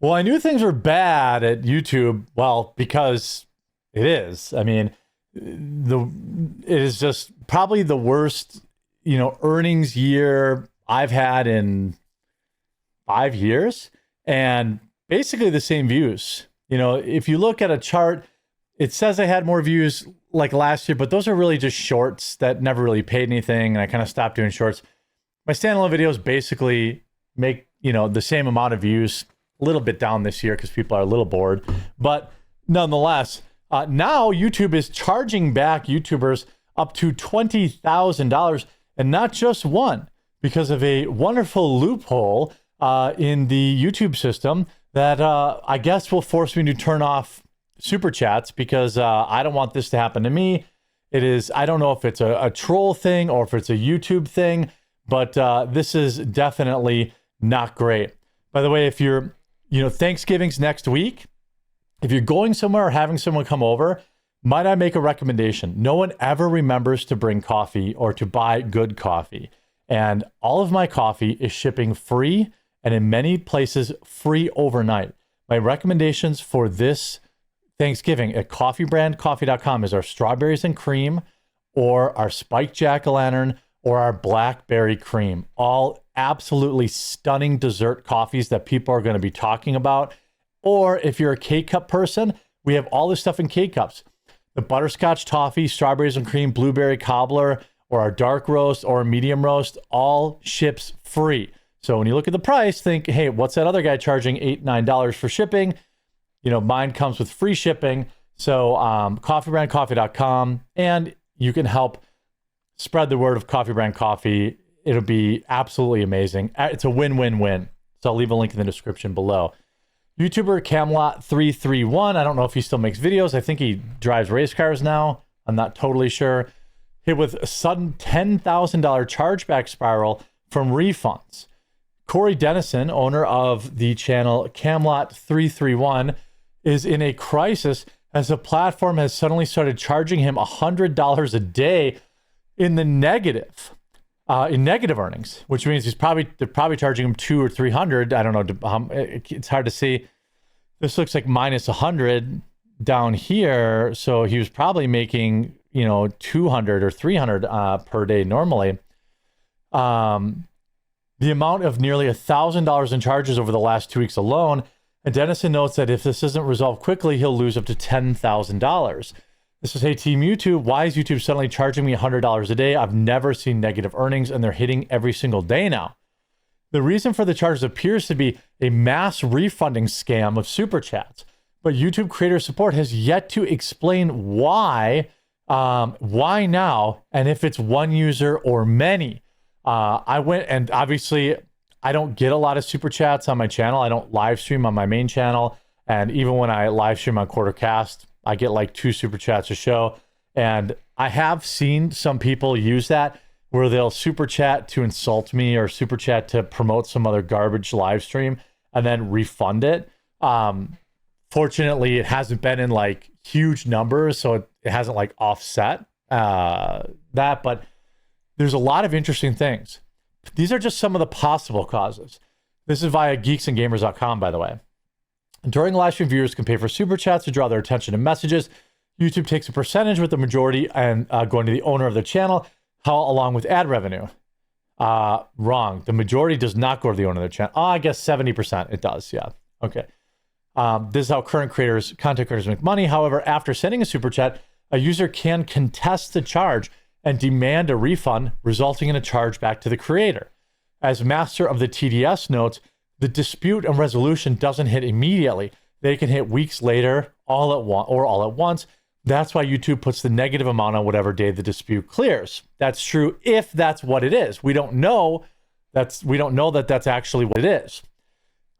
Well, I knew things were bad at YouTube, well, because it is. I mean, it is just probably the worst, earnings year I've had in 5 years, and basically the same views. If you look at a chart, it says I had more views like last year, but those are really just shorts that never really paid anything, and I kind of stopped doing shorts. My standalone videos basically make, the same amount of views, a little bit down this year because people are a little bored, but nonetheless, now YouTube is charging back YouTubers up to $20,000, and not just one, because of a wonderful loophole in the YouTube system that I guess will force me to turn off super chats, because I don't want this to happen to me. I don't know if it's a troll thing or if it's a YouTube thing, but this is definitely not great. By the way, if you're, Thanksgiving's next week, if you're going somewhere or having someone come over, might I make a recommendation? No one ever remembers to bring coffee or to buy good coffee. And all of my coffee is shipping free, and in many places free overnight. My recommendations for this Thanksgiving at coffeebrandcoffee.com is our strawberries and cream, or our spiked jack-o'-lantern, or our blackberry cream. All absolutely stunning dessert coffees that people are going to be talking about. Or if you're a K-cup person, we have all this stuff in K-cups. The butterscotch toffee, strawberries and cream, blueberry cobbler, or our dark roast or medium roast, all ships free. So when you look at the price, think, hey, what's that other guy charging $8, $9 for shipping? Mine comes with free shipping. So coffeebrandcoffee.com, and you can help spread the word of Coffee Brand Coffee. It'll be absolutely amazing. It's a win-win-win. So I'll leave a link in the description below. YouTuber Camelot331, I don't know if he still makes videos. I think he drives race cars now. I'm not totally sure. Hit with a sudden $10,000 chargeback spiral from refunds. Corey Dennison, owner of the channel Camelot331, is in a crisis as the platform has suddenly started charging him $100 a day in the negative, in negative earnings, which means they're probably charging him $200 or $300. I don't know. It's hard to see. This looks like minus 100 down here. So he was probably making, 200 or 300 per day normally. The amount of nearly $1,000 in charges over the last 2 weeks alone. And Dennison notes that if this isn't resolved quickly, he'll lose up to $10,000. This is, hey, Team YouTube, why is YouTube suddenly charging me $100 a day? I've never seen negative earnings, and they're hitting every single day now. The reason for the charges appears to be a mass refunding scam of super chats, but YouTube creator support has yet to explain why now, and if it's one user or many. I went, and obviously I don't get a lot of super chats on my channel. I don't live stream on my main channel. And even when I live stream on Quartercast, I get like 2 super chats a show. And I have seen some people use that where they'll super chat to insult me or super chat to promote some other garbage live stream and then refund it. Fortunately, it hasn't been in like huge numbers, so it hasn't like offset that, but there's a lot of interesting things. These are just some of the possible causes. This is via geeksandgamers.com, by the way. During live stream, viewers can pay for super chats to draw their attention to messages. YouTube takes a percentage, with the majority and going to the owner of the channel, along with ad revenue. Wrong. The majority does not go to the owner of the channel. I guess 70% it does. Yeah. Okay. This is how content creators make money. However, after sending a super chat, a user can contest the charge and demand a refund, resulting in a charge back to the creator. As master of the TDS notes, the dispute and resolution doesn't hit immediately. They can hit weeks later, all at once. That's why YouTube puts the negative amount on whatever day the dispute clears. That's true if that's what it is. We don't know that that's actually what it is.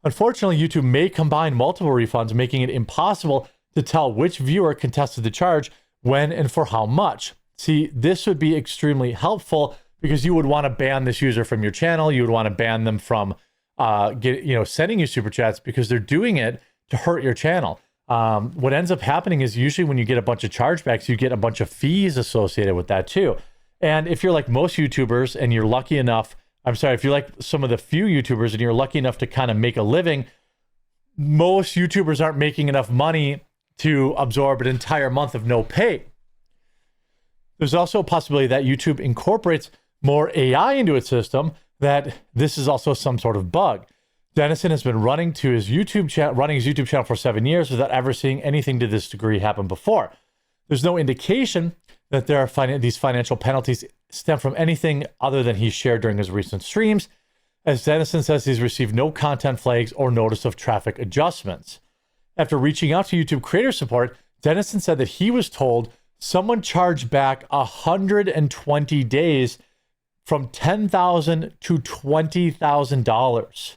Unfortunately, YouTube may combine multiple refunds, making it impossible to tell which viewer contested the charge, when, and for how much. See, this would be extremely helpful because you would want to ban this user from your channel. You would want to ban them from sending you super chats because they're doing it to hurt your channel. What ends up happening is usually when you get a bunch of chargebacks, you get a bunch of fees associated with that too. And if you're like most YouTubers and you're lucky enough, if you're like some of the few YouTubers and you're lucky enough to kind of make a living, most YouTubers aren't making enough money to absorb an entire month of no pay. There's also a possibility that YouTube incorporates more AI into its system, that this is also some sort of bug. Dennison has been running his YouTube channel for 7 years without ever seeing anything to this degree happen before. There's no indication that there are these financial penalties stem from anything other than he shared during his recent streams, as Dennison says he's received no content flags or notice of traffic adjustments. After reaching out to YouTube creator support, Dennison said that he was told someone charged back 120 days from $10,000 to $20,000.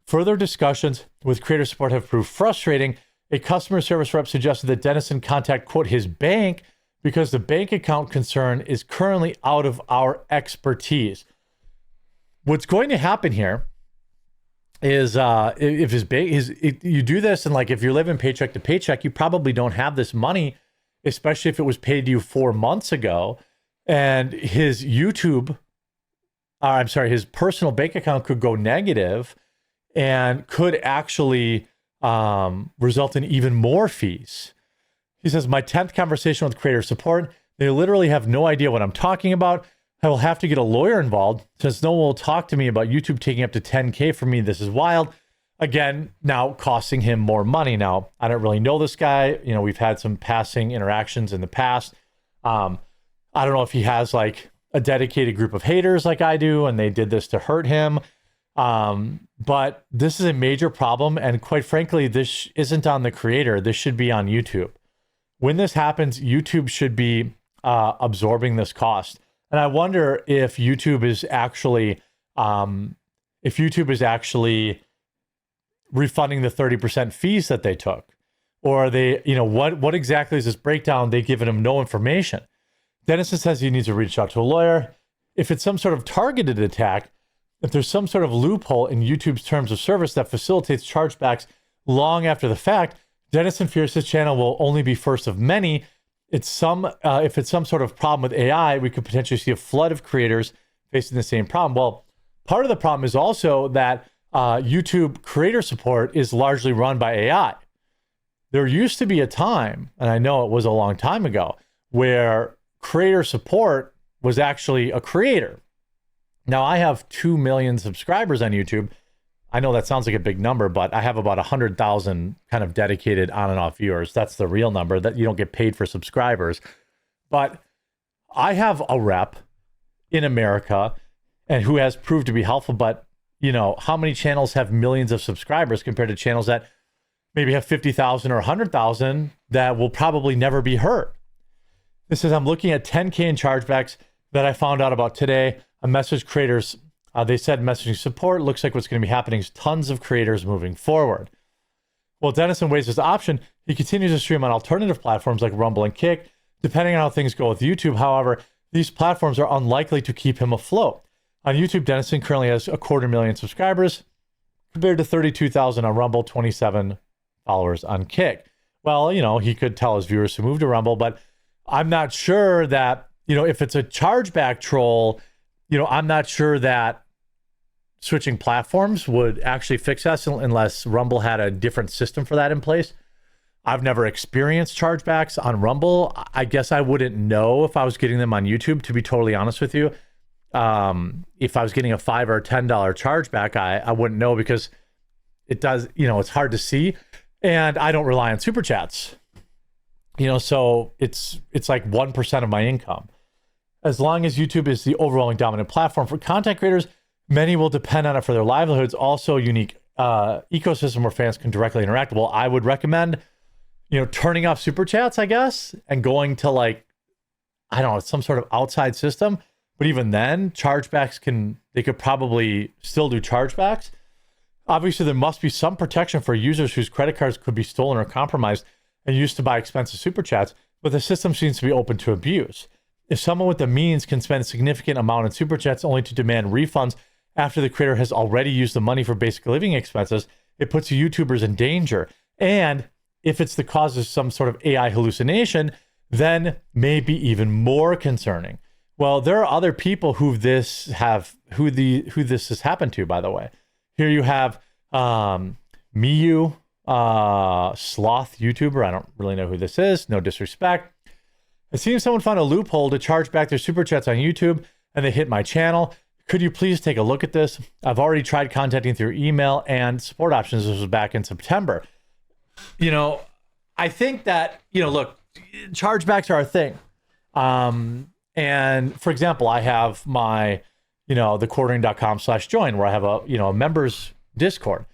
Further discussions with creator support have proved frustrating. A customer service rep suggested that Dennison contact, quote, his bank because the bank account concern is currently out of our expertise. What's going to happen here is if his bank you do this, and like if you're living paycheck to paycheck, you probably don't have this money, especially if it was paid to you 4 months ago, and his his personal bank account could go negative and could actually result in even more fees. He says, my 10th conversation with creator support, they literally have no idea what I'm talking about. I will have to get a lawyer involved since no one will talk to me about YouTube taking up to $10K from me. This is wild. Again, now costing him more money. Now, I don't really know this guy. You know, we've had some passing interactions in the past. I don't know if he has like a dedicated group of haters like I do, and they did this to hurt him. But this is a major problem. And quite frankly, this isn't on the creator. This should be on YouTube. When this happens, YouTube should be absorbing this cost. And I wonder if YouTube is actually refunding the 30% fees that they took, or are they, what exactly is this breakdown? They've given him no information. Dennison says he needs to reach out to a lawyer. If it's some sort of targeted attack, if there's some sort of loophole in YouTube's terms of service that facilitates chargebacks long after the fact, Dennison fears his channel will only be first of many. If it's some sort of problem with AI, we could potentially see a flood of creators facing the same problem. Well, part of the problem is also that YouTube creator support is largely run by AI. There used to be a time, and I know it was a long time ago, where creator support was actually a creator. Now, I have 2 million subscribers on YouTube. I know that sounds like a big number, but I have about 100,000 kind of dedicated on and off viewers. That's the real number, that you don't get paid for subscribers. But I have a rep in America and who has proved to be helpful. But, how many channels have millions of subscribers compared to channels that maybe have 50,000 or 100,000 that will probably never be heard? This is, I'm looking at 10K in chargebacks that I found out about today. A message creators, they said messaging support looks like what's going to be happening is tons of creators moving forward. Well, Dennison weighs his option. He continues to stream on alternative platforms like Rumble and Kick. Depending on how things go with YouTube, however, these platforms are unlikely to keep him afloat. On YouTube, Dennison currently has 250,000 subscribers compared to 32,000 on Rumble, 27 followers on Kick. Well, he could tell his viewers to move to Rumble, but I'm not sure that, if it's a chargeback troll, I'm not sure that switching platforms would actually fix us unless Rumble had a different system for that in place. I've never experienced chargebacks on Rumble. I guess I wouldn't know if I was getting them on YouTube, to be totally honest with you. If I was getting a $5 or $10 chargeback, I wouldn't know, because it does, it's hard to see. And I don't rely on super chats, so it's like 1% of my income. As long as YouTube is the overwhelming dominant platform for content creators, many will depend on it for their livelihoods. Also, unique ecosystem where fans can directly interact. Well, I would recommend, turning off super chats, I guess, and going to some sort of outside system. But even then, chargebacks they could probably still do chargebacks. Obviously, there must be some protection for users whose credit cards could be stolen or compromised and used to buy expensive super chats, but the system seems to be open to abuse. If someone with the means can spend a significant amount in super chats only to demand refunds after the creator has already used the money for basic living expenses, it puts YouTubers in danger. And if it's the cause of some sort of AI hallucination, then maybe even more concerning. Well, there are other people who this has happened to, by the way. Here you have Miyu, sloth YouTuber. I don't really know who this is. No disrespect. It seems someone found a loophole to charge back their super chats on YouTube and they hit my channel. Could you please take a look at this? I've already tried contacting through email and support options. This was back in September. You know, I think that, you know, look, chargebacks are a thing. And for example, I have my, you know, thequartering.com/join where I have a, you know, a members Discord.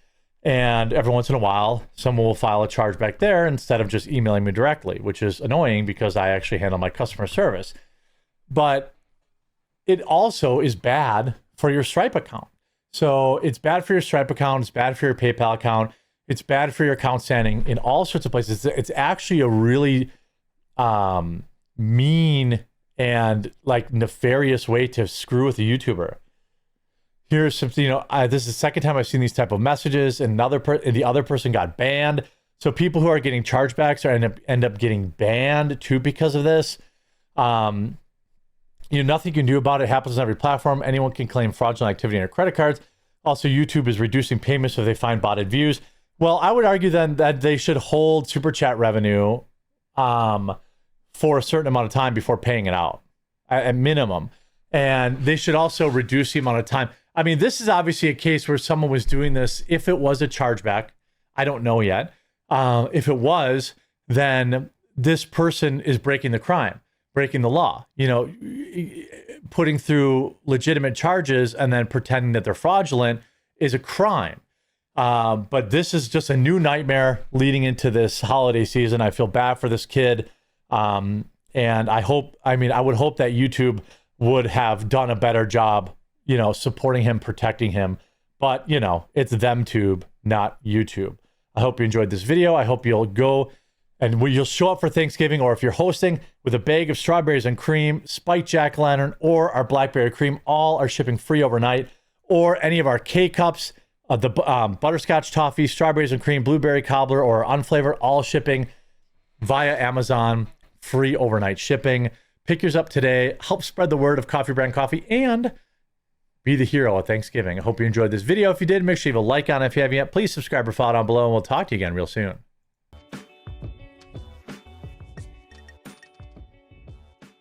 And every once in a while, someone will file a chargeback there instead of just emailing me directly, which is annoying because I actually handle my customer service. But it also is bad for your Stripe account. So it's bad for your Stripe account. It's bad for your PayPal account. It's bad for your account standing in all sorts of places. It's actually a really mean and like nefarious way to screw with a YouTuber. Here's something, you know, this is the second time I've seen these type of messages, and the other person got banned. So people who are getting chargebacks end up getting banned too because of this. You know, nothing you can do about it. It happens on every platform. Anyone can claim fraudulent activity on their credit cards. Also, YouTube is reducing payments if they find botted views. Well, I would argue then that they should hold super chat revenue for a certain amount of time before paying it out at minimum. And they should also reduce the amount of time. I mean, this is obviously a case where someone was doing this. If it was a chargeback, I don't know yet. If it was, then this person is breaking the crime, breaking the law, you know, putting through legitimate charges and then pretending that they're fraudulent is a crime. But this is just a new nightmare leading into this holiday season. I feel bad for this kid. And I would hope that YouTube would have done a better job, you know, supporting him, protecting him. But, you know, it's ThemTube, not YouTube. I hope you enjoyed this video. I hope you'll go and you'll show up for Thanksgiving, or if you're hosting, with a bag of strawberries and cream, spiked jack-o'-lantern, or our blackberry cream. All are shipping free overnight. Or any of our K-Cups, the butterscotch toffee, strawberries and cream, blueberry cobbler, or unflavored, all shipping via Amazon, free overnight shipping. Pick yours up today. Help spread the word of Coffee Brand Coffee and be the hero at Thanksgiving. I hope you enjoyed this video. If you did, make sure you leave a like on it. If you haven't yet, please subscribe or follow down below, and we'll talk to you again real soon.